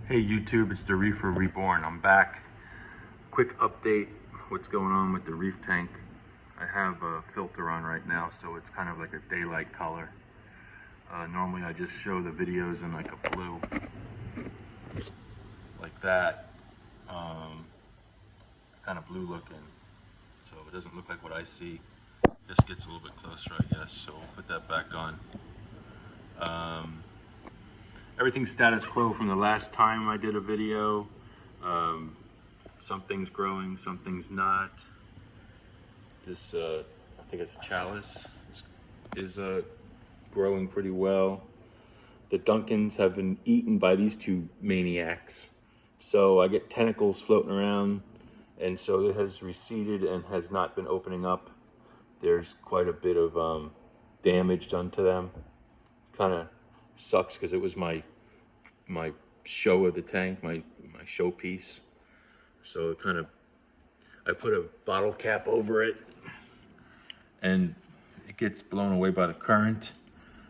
Hey YouTube, it's the Reefer Reborn. I'm back. Quick update, what's going on with the reef tank. I have a filter on right now, so it's kind of like a daylight color. Normally I just show the videos in like a blue, like that. It's kind of blue looking, so it doesn't look like what I see. Just gets a little bit closer, I guess, so we'll put that back on. Everything's status quo from the last time I did a video. Something's growing, something's not. This, I think it's a chalice, is growing pretty well. The Duncans have been eaten by these two maniacs. So I get tentacles floating around, and so it has receded and has not been opening up. There's quite a bit of damage done to them. Kind of sucks because it was my show of the tank, my showpiece. So it kind of, I put a bottle cap over it and it gets blown away by the current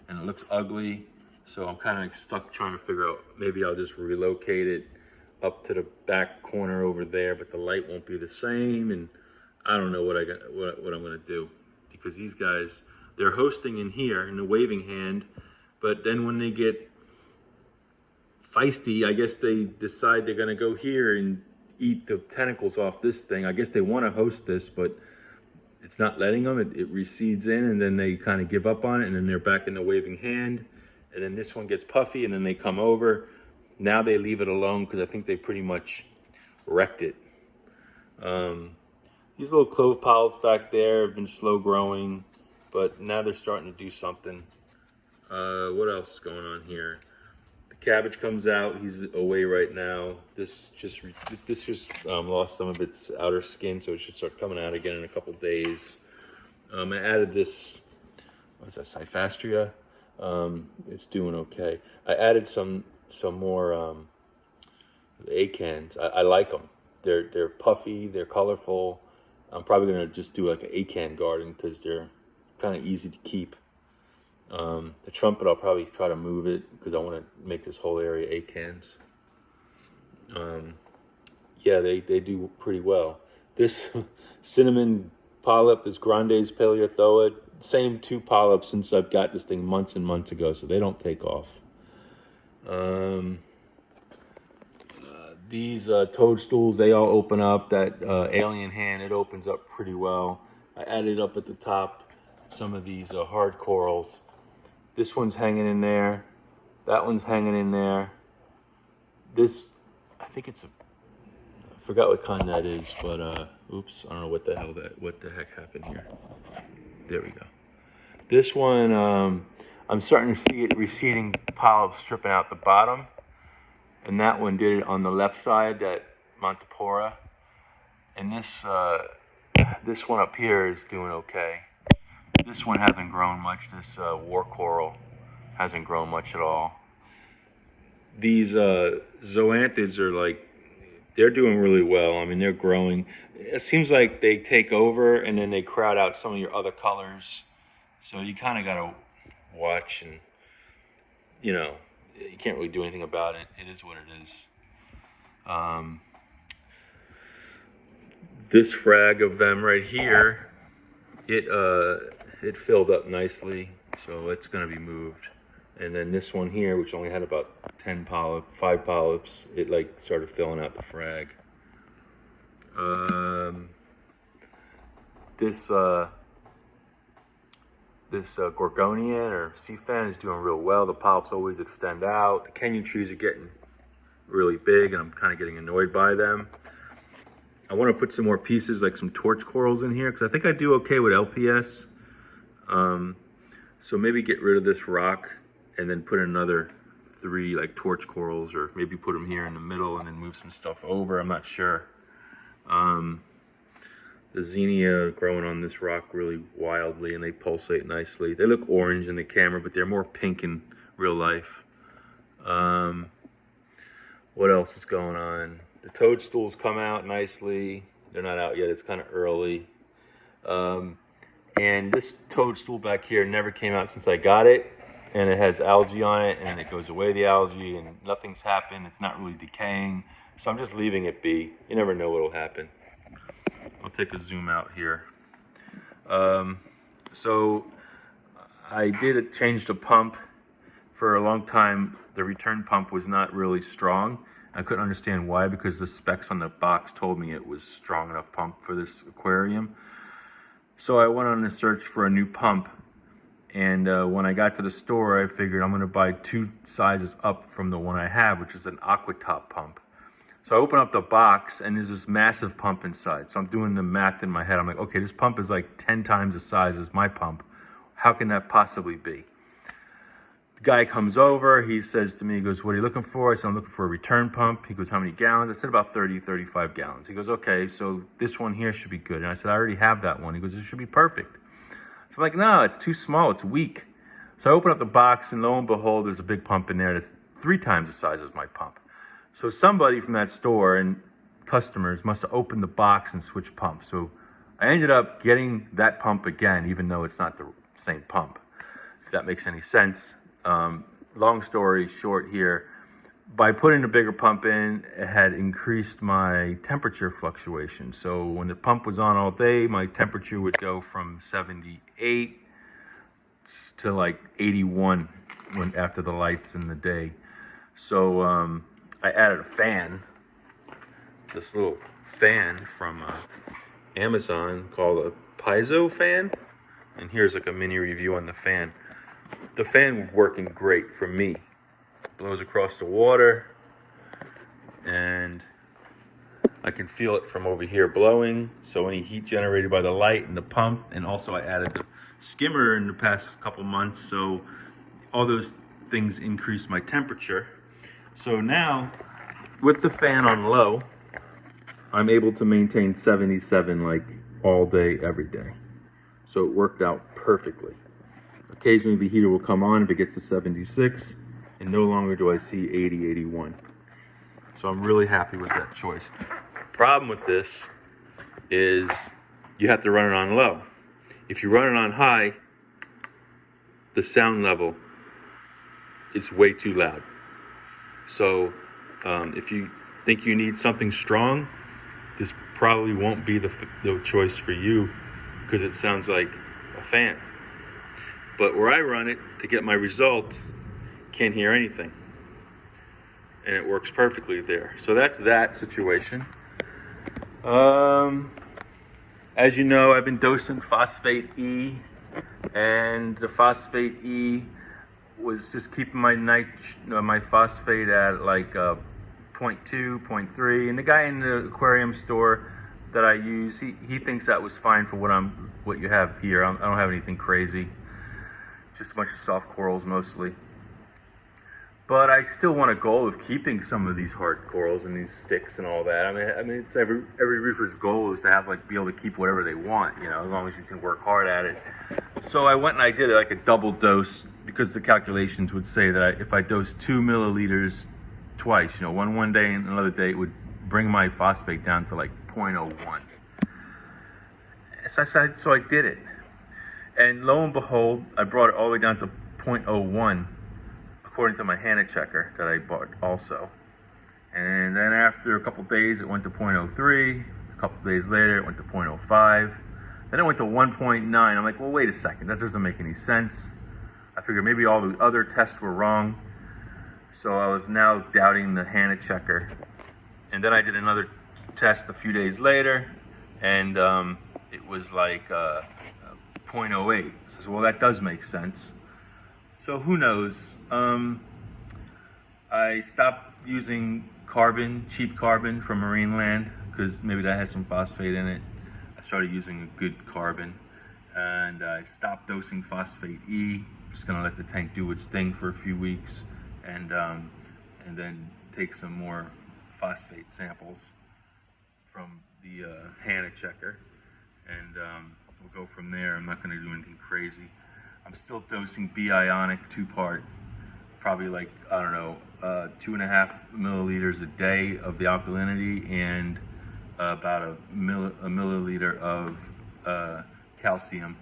and it looks ugly. So I'm kind of stuck trying to figure out, maybe I'll just relocate it up to the back corner over there, but the light won't be the same. And I don't know what I'm gonna do, because these guys, they're hosting in here in the waving hand, but then when they get feisty, I guess they decide they're gonna go here and eat the tentacles off this thing. I guess they want to host this, but it's not letting them. It recedes in, and then they kind of give up on it, and then they're back in the waving hand, and then this one gets puffy, and then they come over. Now they leave it alone because I think they pretty much wrecked it. These little clove polyps back there have been slow growing, but now they're starting to do something. What else is going on here? Cabbage comes out. He's away right now. This just lost some of its outer skin, so it should start coming out again in a couple days. I added this, what's that, Cyphastria? It's doing okay. I added some more acans. I like them. They're puffy. They're colorful. I'm probably gonna just do like an acan garden because they're kind of easy to keep. The trumpet, I'll probably try to move it because I want to make this whole area acans. Yeah, they do pretty well. This cinnamon polyp, this Grande's Paleothoa, same two polyps since I've got this thing months and months ago, so they don't take off. These toadstools, they all open up. That alien hand, it opens up pretty well. I added up at the top some of these hard corals. This one's hanging in there. That one's hanging in there. This, I think it's I forgot what kind that is, but oops, I don't know what the heck happened here. There we go. This one, I'm starting to see it receding polyps stripping out the bottom. And that one did it on the left side, that Montipora. And this one up here is doing okay. This one hasn't grown much. This war coral hasn't grown much at all. These zoanthids are like, they're doing really well. I mean, they're growing. It seems like they take over and then they crowd out some of your other colors. So you kind of got to watch, and you know, you can't really do anything about it. It is what it is. This frag of them right here, it filled up nicely, so it's going to be moved. And then this one here, which only had about 5 polyps, it like started filling out the frag. This Gorgonian or sea fan is doing real well. The polyps always extend out. The Kenyan trees are getting really big, and I'm kind of getting annoyed by them. I want to put some more pieces, like some torch corals in here, because I think I do okay with LPS. So maybe get rid of this rock and then put another 3 like torch corals, or maybe put them here in the middle and then move some stuff over. I'm not sure. The Xenia growing on this rock really wildly, and they pulsate nicely. They look orange in the camera, but they're more pink in real life. What else is going on? The toadstools come out nicely. They're not out yet. It's kind of early. And this toadstool back here never came out since I got it. and it has algae on it, and it goes away, the algae, and nothing's happened. It's not really decaying. So I'm just leaving it be. You never know what'll happen. I'll take a zoom out here. So I did change the pump. For a long time, the return pump was not really strong. I couldn't understand why, because the specs on the box told me it was strong enough pump for this aquarium. So I went on a search for a new pump, and when I got to the store, I figured I'm gonna buy 2 sizes up from the one I have, which is an aquatop pump. So I open up the box, and there's this massive pump inside. So I'm doing the math in my head. I'm like, okay, this pump is like 10 times the size as my pump. How can that possibly be? The guy comes over, he says to me, he goes, what are you looking for? I said, I'm looking for a return pump. He goes, how many gallons? I said, about 30, 35 gallons. He goes, okay, so this one here should be good. And I said, I already have that one. He goes, it should be perfect. So I'm like, no, it's too small, it's weak. So I open up the box, and lo and behold, there's a big pump in there that's 3 times the size as my pump. So somebody from that store and customers must have opened the box and switched pumps. So I ended up getting that pump again, even though it's not the same pump, if that makes any sense. Long story short here, by putting a bigger pump in, it had increased my temperature fluctuation. So when the pump was on all day, my temperature would go from 78 to like 81 after the lights in the day. So I added a fan, this little fan from Amazon called a Paizoo fan. And here's like a mini review on the fan. The fan working great for me. Blows across the water, and I can feel it from over here blowing. So any heat generated by the light and the pump, and also I added the skimmer in the past couple months, so all those things increased my temperature. So now, with the fan on low, I'm able to maintain 77 like all day, every day. So it worked out perfectly. Occasionally the heater will come on if it gets to 76, and no longer do I see 80, 81. So I'm really happy with that choice. Problem with this is you have to run it on low. If you run it on high, the sound level is way too loud. So if you think you need something strong, this probably won't be the choice for you, because it sounds like a fan. But where I run it to get my result, can't hear anything. And it works perfectly there. So that's that situation. As you know, I've been dosing Phosphate E, and the Phosphate E was just keeping my phosphate at like 0.2, 0.3. And the guy in the aquarium store that I use, he thinks that was fine for what you have here. I don't have anything crazy. Just a bunch of soft corals mostly. But I still want a goal of keeping some of these hard corals and these sticks and all that. I mean, it's every reefer's goal is to have be able to keep whatever they want, as long as you can work hard at it. So I went and I did like a double dose, because the calculations would say that if I dose 2 milliliters twice, one day and another day, it would bring my phosphate down to like 0.01. So I did it. And lo and behold, I brought it all the way down to 0.01, according to my HANA checker that I bought also. And then after a couple days, it went to 0.03. A couple days later, it went to 0.05. Then it went to 1.9. I'm like, well, wait a second. That doesn't make any sense. I figured maybe all the other tests were wrong. So I was now doubting the HANA checker. And then I did another test a few days later, and it was like 0.08. So, well, that does make sense. So who knows? I stopped using cheap carbon from Marine Land, because maybe that has some phosphate in it. I started using a good carbon, and I stopped dosing Phosphate E. Just gonna let the tank do its thing for a few weeks, and then take some more phosphate samples from the HANA checker, and we'll go from there. I'm not gonna do anything crazy. I'm still dosing B-ionic 2-part, probably like, I don't know, 2.5 milliliters a day of the alkalinity, and about a milliliter of calcium.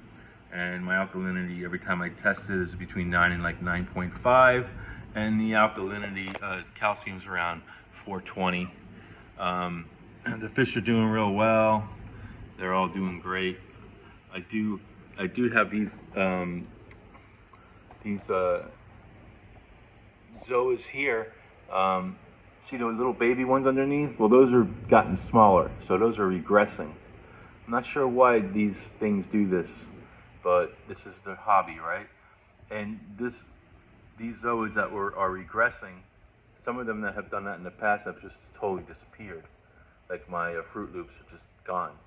and my alkalinity every time I test it is between 9 and like 9.5, and the alkalinity, calcium's around 420. The fish are doing real well. They're all doing great. I do have these zoas here. See those little baby ones underneath? Well, those are gotten smaller, so those are regressing. I'm not sure why these things do this, but this is their hobby, right? And these zoas that are regressing, some of them that have done that in the past have just totally disappeared. Like my Fruit Loops are just gone.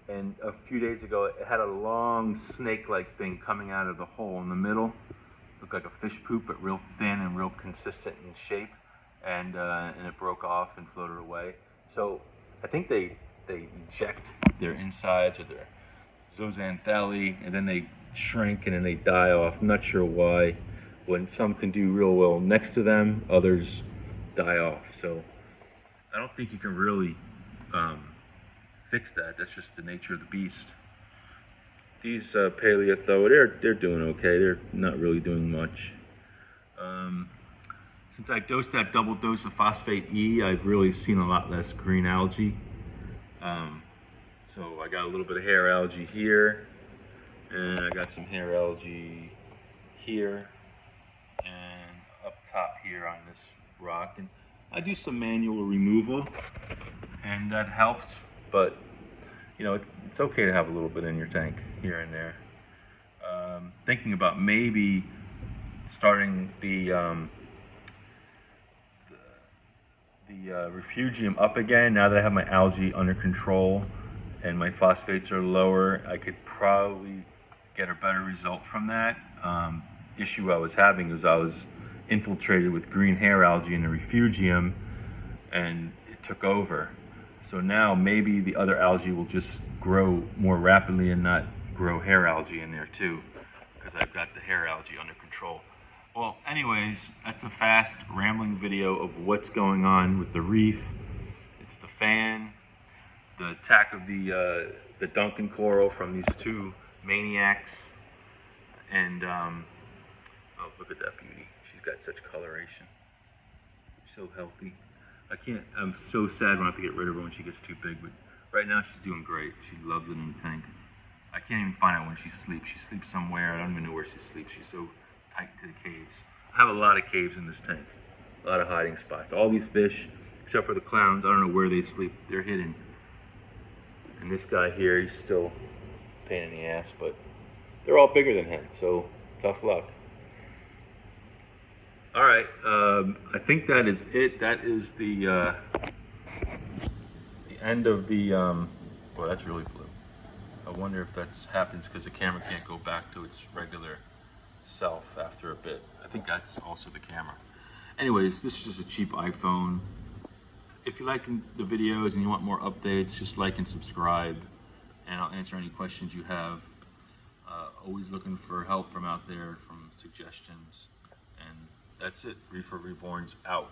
And a few days ago, it had a long snake-like thing coming out of the hole in the middle. Looked like a fish poop, but real thin and real consistent in shape. And it broke off and floated away. So I think they eject their insides or their zooxanthellae, and then they shrink and then they die off. I'm not sure why. When some can do real well next to them, others die off. So I don't think you can really fix that. That's just the nature of the beast. These Paleothoa, they're doing okay. They're not really doing much. Since I dosed that double dose of Phosphate E, I've really seen a lot less green algae. So I got a little bit of hair algae here, and I got some hair algae here, and up top here on this rock. And I do some manual removal, and that helps, but you know, it's okay to have a little bit in your tank here and there. Thinking about maybe starting the refugium up again now that I have my algae under control and my phosphates are lower. I could probably get a better result from that. Issue I was having was I was infiltrated with green hair algae in the refugium, and it took over. So now maybe the other algae will just grow more rapidly and not grow hair algae in there too, because I've got the hair algae under control. Well, anyways, that's a fast rambling video of what's going on with the reef. It's the fan, the attack of the Duncan coral from these two maniacs, and oh, look at that beauty. She's got such coloration. So healthy. I'm so sad when I have to get rid of her when she gets too big, but right now she's doing great. She loves it in the tank. I can't even find out when she sleeps. She sleeps somewhere. I don't even know where she sleeps. She's so tight to the caves. I have a lot of caves in this tank. A lot of hiding spots. All these fish, except for the clowns, I don't know where they sleep. They're hidden. And this guy here, he's still a pain in the ass, but they're all bigger than him, so tough luck. All right, I think that is it. That is the end of the, well, that's really blue. I wonder if that happens because the camera can't go back to its regular self after a bit. I think that's also the camera. Anyways, this is just a cheap iPhone. If you're liking the videos and you want more updates, just like and subscribe, and I'll answer any questions you have. Always looking for help from out there, from suggestions. And that's it. Reefer Reborn's out.